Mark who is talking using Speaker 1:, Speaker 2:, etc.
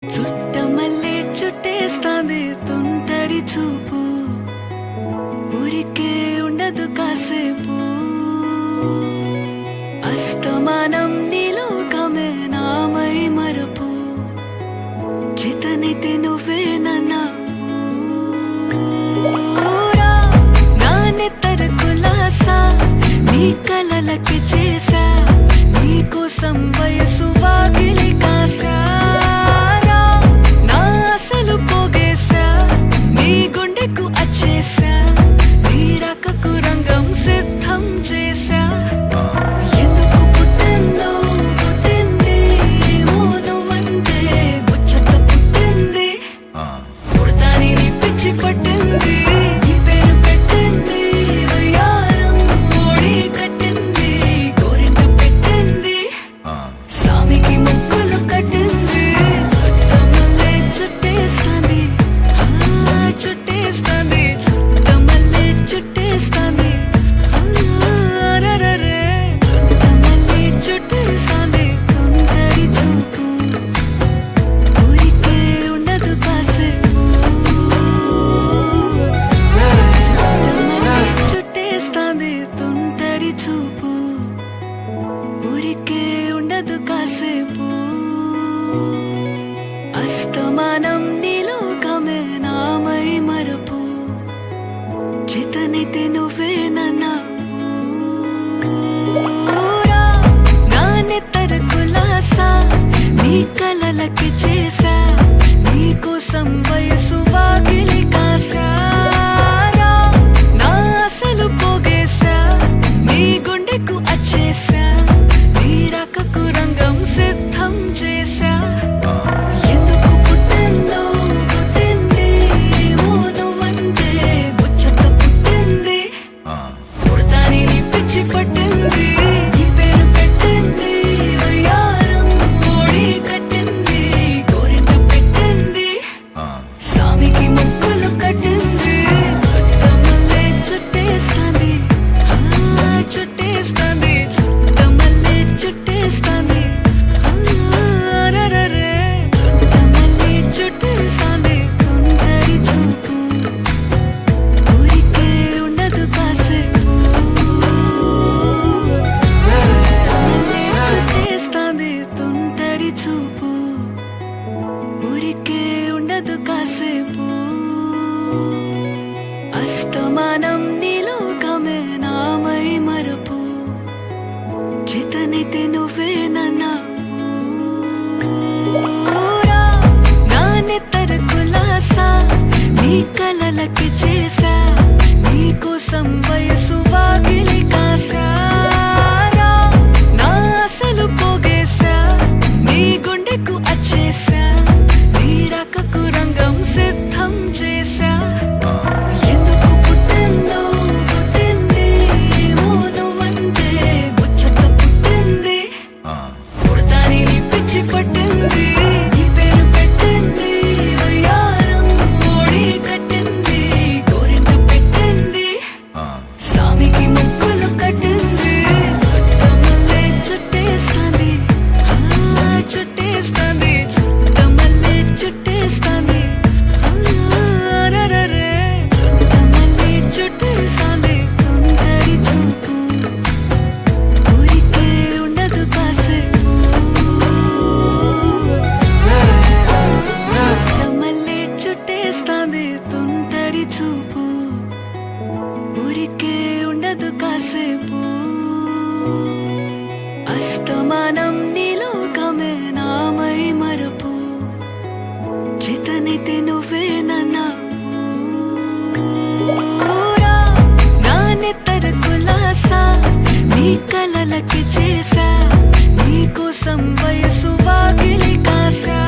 Speaker 1: చుట్టమల్లే చుట్టేస్తాంది తుంటరి చూపు, ఊరికే ఉండదు కాసేపు. అస్తమానం నీలోకమే నామై మరపు, చేతనైతే నువ్వే నా నెత్తర కులాసా నీ కలలకి చేసా, నీ కోసం వయసు వాకిలి కాసా. నా అసలు పోగేసా, నీ గుండెకు అచ్చేసా, నీ రకకు రంగం సిద్ధం చేసా. ఎందుకు పుట్టిందో పుట్టింది, ఏమో నువ్వంటే ముచ్చట పుట్టింది. పుడతాని నీ పిచ్చి పట్టింది, నీ పేరు పెట్టింది వయ్యారం ఓడి కట్టింది, గోరింట పెట్టింది, సామికి ముక్కులు కట్టింది. చుట్టమల్లే చుట్టేస్తాంది, చుట్టేస్తాంది, చుట్టమల్లే చుట్టేస్తాంది, అరెరెరె. చుట్టమల్లే చుట్టేస్తాంది తుంటరి చూపు, ఊరికే ఉండదు కాసేపు. చుట్టమల్లే చుట్టేస్తాంది తుంటరి చూపు, ఊరికే ఉండదు కాసేపు. అస్తమానం నీలోకమే నామై మరపు, చేతనైతే నువ్వే నా నెత్తర కులాసా నీ కలలకి చేసా, నీ కోసం వయసు వాకిలి కాసా. నా అసలు పోగేసా, నీ గుండెకు అచ్చేసా, నీ రకకు రంగం సిద్ధం చేసా. ఎందుకు పుట్టిందో పుట్టింది, ఏమో నువ్వంటే ముచ్చట పుట్టింది. పుడతాని నీ పిచ్చి పట్టింది, నీ పేరు పెట్టింది వయ్యారం ఓడి కట్టింది, గోరింట పెట్టింది, సామికి ముక్కులు కట్టింది. చుట్టమల్లే చుట్టేస్తాంది, చుట్టేస్తాంది, చుట్టమల్లే చుట్టేస్తాంది, అరెరెరె. చుట్టమల్లే చుట్టేస్తాంది తుంటరి చూపు, ఊరికే ఉండదు కాసేపు. చుట్టమల్లే చుట్టేస్తాంది తుంటరి చూపు, ఊరికే ఉండదు కాసేపు. అస్తమానం నీలోకమే నామై మరపు, చేతనైతే నువ్వే నా నెత్తర కులాసా నీ కలలకి చేసా, నీ కోసం వయసు వాకిలి కాసా. నా అసలు పోగేసా, నీ గుండెకు అచ్చేసా, నీ రకకు రంగం సిద్ధం చేసా. ఎందుకు పుట్టిందో పుట్టింది, ఏమో నువ్వంటే ముచ్చట పుట్టింది. పుడతాని నీ పిచ్చి పట్టింది, నీ పేరు పెట్టింది వయ్యారం ఓడి కట్టింది, గోరింట పెట్టింది, సామికి ముక్కులు కట్టింది. చుట్టమల్లే చుట్టేస్తాంది, చుట్టేస్తాంది, చుట్టమల్లే చుట్టేస్తాంది, అరెరెరె. చుట్టమల్లే చుట్టేస్తాంది తుంటరి చూపు, ఊరికే ఉండదు కాసేపు. చుట్టమల్లే చుట్టేస్తాంది తుంటరి చూపు, ఊరికే ఉండదు కాసేపు. అస్తమానం నీలోకమే నామై మరపు, చేతనైతే నువ్వే నా నెత్తర కులాసా నీ కలలకి చేసా, నీ కోసం వయసు వాకిలి కాసా.